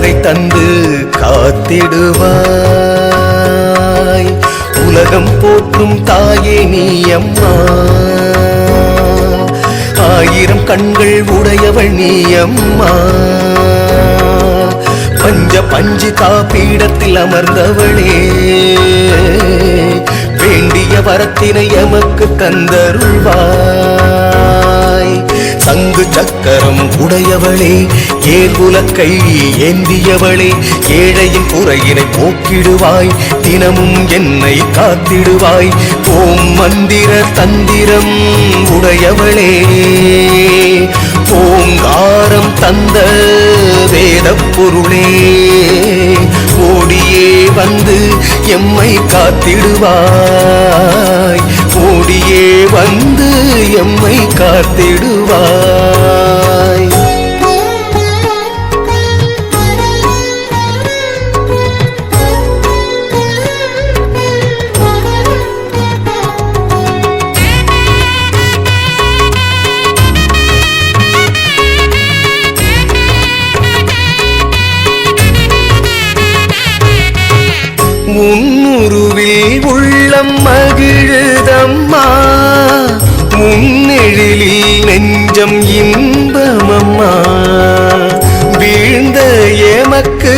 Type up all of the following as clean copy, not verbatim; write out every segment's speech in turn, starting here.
வரமதை தந்து காத்திடுவாய். உலகம் போற்றும் தாயே நீ அம்மா, ஆயிரம் கண்கள் உடையவள் நீ அம்மா. பஞ்ச பஞ்சு காப்பீடத்தில் அமர்ந்தவளே, வேண்டிய வரத்தினை எமக்கு தந்தருள்வாய். சங்கு சக்கரம் உடையவளே, ஏர்குலக்கை ஏந்தியவளே, ஏழையின் குறையினை போக்கிடுவாய். தினமும் என்னை காத்திடுவாய். ஓம் மந்திர தந்திரம் உடையவளே, ஓங்காரம் தந்த வேத பொருளே, ஓடியே வந்து எம்மை காத்திடுவாய். ஓடியே வந்து எம்மை காத்திடுவாய். முன்னுருவில் உள்ளம் மகிழுதம்மா, முன்னெழிலில் நெஞ்சம் இன்பமம்மா. வீழ்ந்த எமக்கு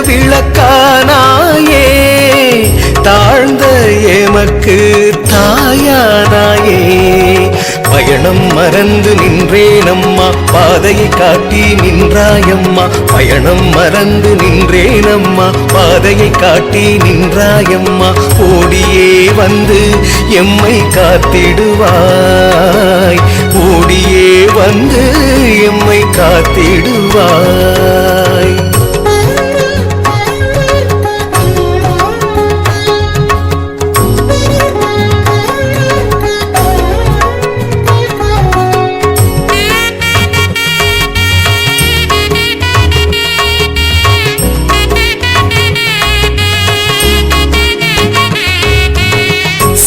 விளக்கானாயே, தாழ்ந்த எமக்கு தாயானாயே. பயணம் மறந்து நின்றேனம்மா, பாதையை காட்டி நின்றாயம்மா. பயணம் மறந்து நின்றேனம்மா, பாதையை காட்டி நின்றாயம்மா. ஓடியே வந்து எம்மை காத்திடுவாய். ஓடியே வந்து எம்மை காத்திடுவாய்.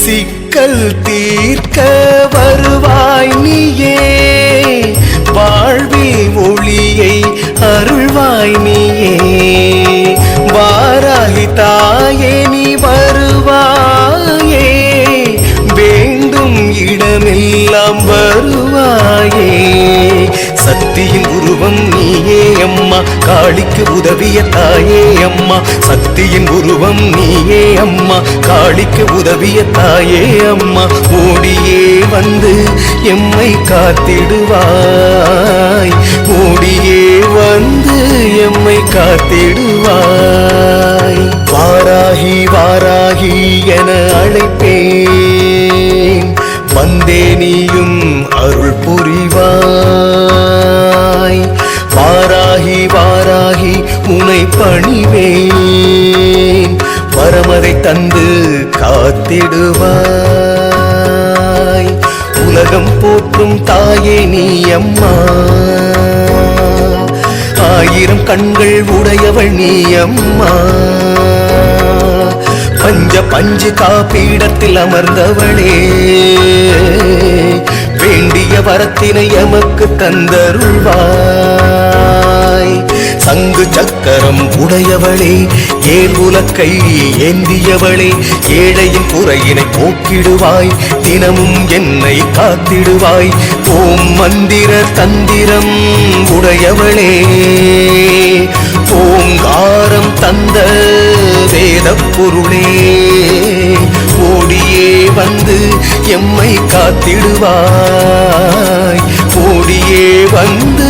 சிக்கல் தீர்க்க வருவாய் நீயே, வாழ்வில் ஒளியை அருள்வாய் நீயே. வாராகி தாயே நீ வருவாயே, வேண்டும் இடமெல்லாம் வருவாயே. சக்தியின் உருவம் நீயே அம்மா, காளிக்கு உதவிய தாயே அம்மா. சக்தியின் உருவம் நீயே அம்மா, காளிக்கு உதவிய தாயே அம்மா. ஓடியே வந்து எம்மை காத்திடுவாய். ஓடியே வந்து எம்மை காத்திடுவாய். வாராகி வாராகி என அழைப்பேன், வந்தே நீயும் அருள் புரிவாய். வாராகி வாராகி உனை பணிவேன், வரமதை தந்து காத்திடுவாய். உலகம் போற்றும் தாயே நீ அம்மா, ஆயிரம் கண்கள் உடையவள் நீ அம்மா. பஞ்ச பஞ்சு காப்பீடத்தில் அமர்ந்தவளே, வேண்டிய வரத்தினை எமக்கு தந்தருள்வாய். சங்கு சக்கரம் உடையவளே, ஏர்குலக்கை ஏந்தியவளே, ஏழையின் குறையினை போக்கிடுவாய். தினமும் என்னை காத்திடுவாய். ஓம் மந்திர தந்திரம் உடையவளே, ஓங்காரம் தந்த வேத பொருளே, ஓடியே வந்து எம்மை காத்திடுவாய். ஓடியே வந்து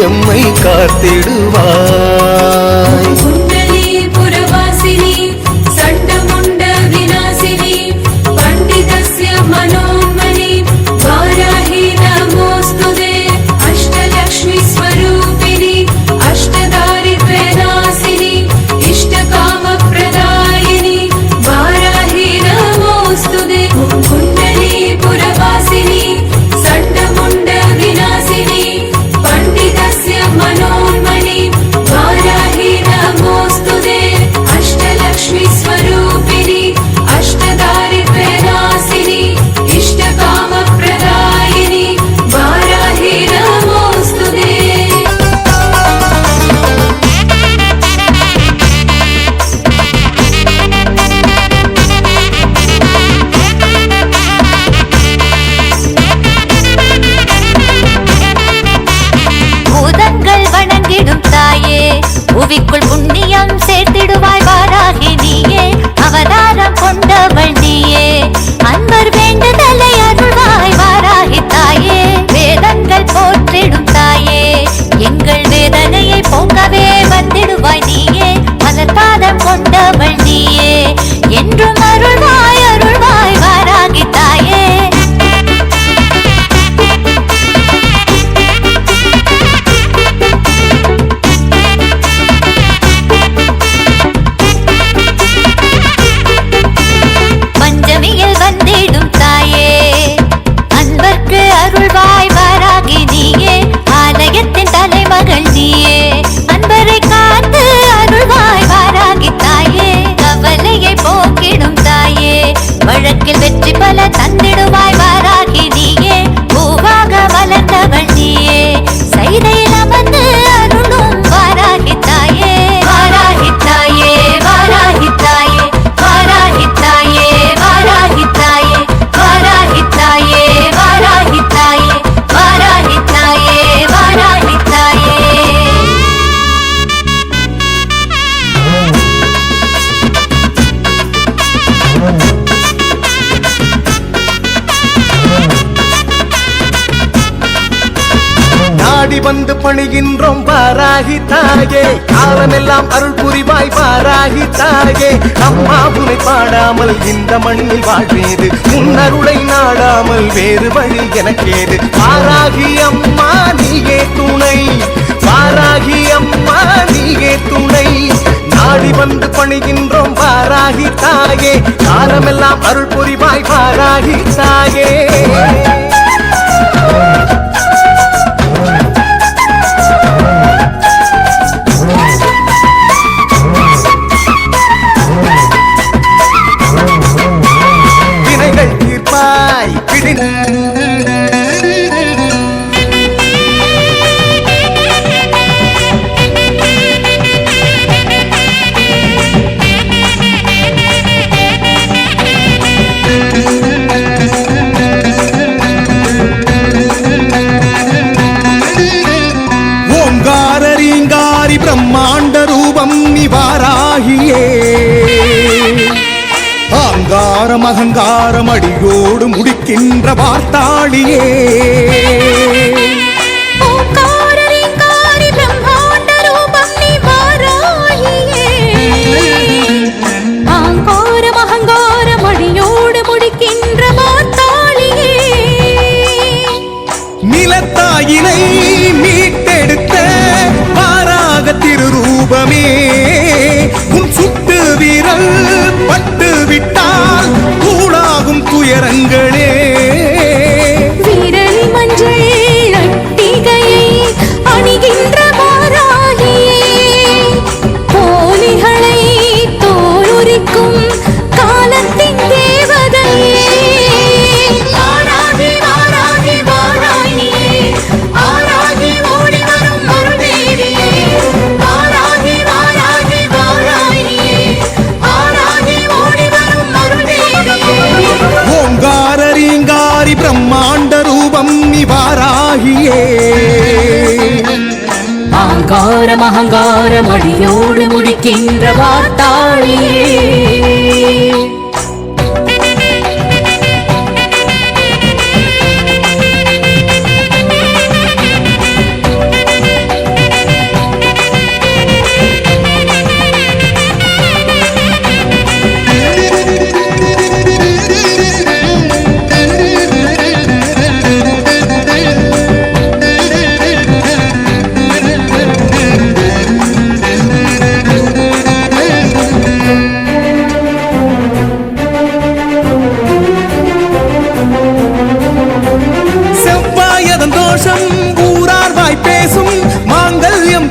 எம்மை காத்திடுவாய். मनोन्मणि वाराहि வந்து பணிகின்றோம் வாராகி தாயே, காலமெல்லாம் அருள் புரிவாய் வாராகி தாயே. அம்மா உனை பாடாமல் இந்த மண்ணில் வாழ்வேது, முன்னருளை நாடாமல் வேறு வழி எனக்கேது. வாராகி அம்மா நீயே துணை, வாராகி அம்மா நீயே துணை. நாடி வந்து பணிகின்றோம் வாராகி தாயே, காலமெல்லாம் அருள் புரிவாய் வாராகி தாயே. வினைகள் தீர்ப்பாய் பிரம்மாண்ட ரூபம் நிவாராகியே, ஆங்காரம் அகங்காரம் அடியோடு முடிக்கின்ற வார்த்தாளியே. நிலத்தாயினை மீட்டெடுத்த திருரூபமே, உன் சுட்டு வீரல் பட்டு விட்டால் கூடாகும் துயரங்களே. வீரல் மஞ்சள் அட்டிகையை அணிகின்ற வாராகியே, போலிகளை தோலுரிக்கும் காலத்தின் தேவதையே. வாராகி வாராகி வாராகியே, ஆராகி ஓடி வரும் மருதேவியே. வாராகி வாராகி வாராகியே, ஆராகி ஓடி வரும் மருதேவியே. ஓங்கார ரீங்காரி பிரம்மாண்ட ரூபம் நிவாராகியே, ஆங்காரம் அகங்காரம் அடியோடு முடிக்கின்ற வார்த்தாளியே. ஊரார்வாய் பேசும் மாங்கல்யம்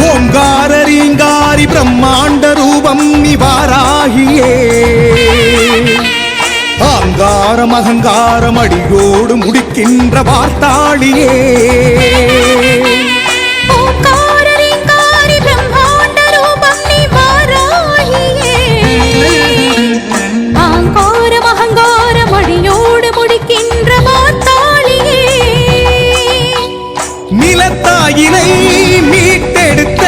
ஓங்கார ரீங்காரி பிரம்மாண்ட ரூபம் நிவாராகியே, ஆங்காரம் அகங்காரம் அடியோடு முடிக்கின்ற வார்த்தாளியே. ஆங்காரம் அகங்காரம் அடியோடு முடிக்கின்ற வார்த்தாளியே. நிலத்தாயினை மீட்டெடுத்த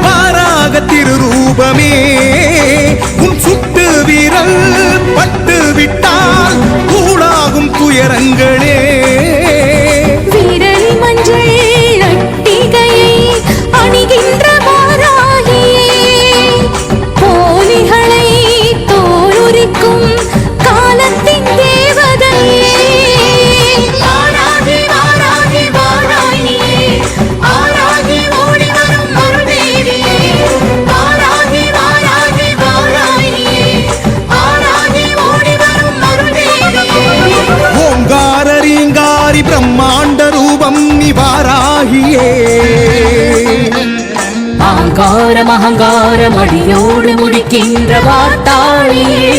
வாராக திருரூபமே, உன் சுட்டு வீரல் பட்டு விட்டால் கூடாகும் துயரங்களே. வீரல் மஞ்சள் அட்டிகையை அணிகின்ற வாராகியே, போலிகளை தோலுரிக்கும் காலத்தின் தேவதையே. வாராகி வாராகி வாராகியே, ஆராகி ஓடி வரும் மருதேவியே. வாராகி வாராகி வாராகியே, ஆராகி ஓடி வரும் மருதேவியே. ஓங்கார ரீங்காரி பிரம்மாண்ட ரூபம் நிவாராகியே, ஆங்காரம் அகங்காரம் அடியோடு முடிக்கின்ற வார்த்தாளியே.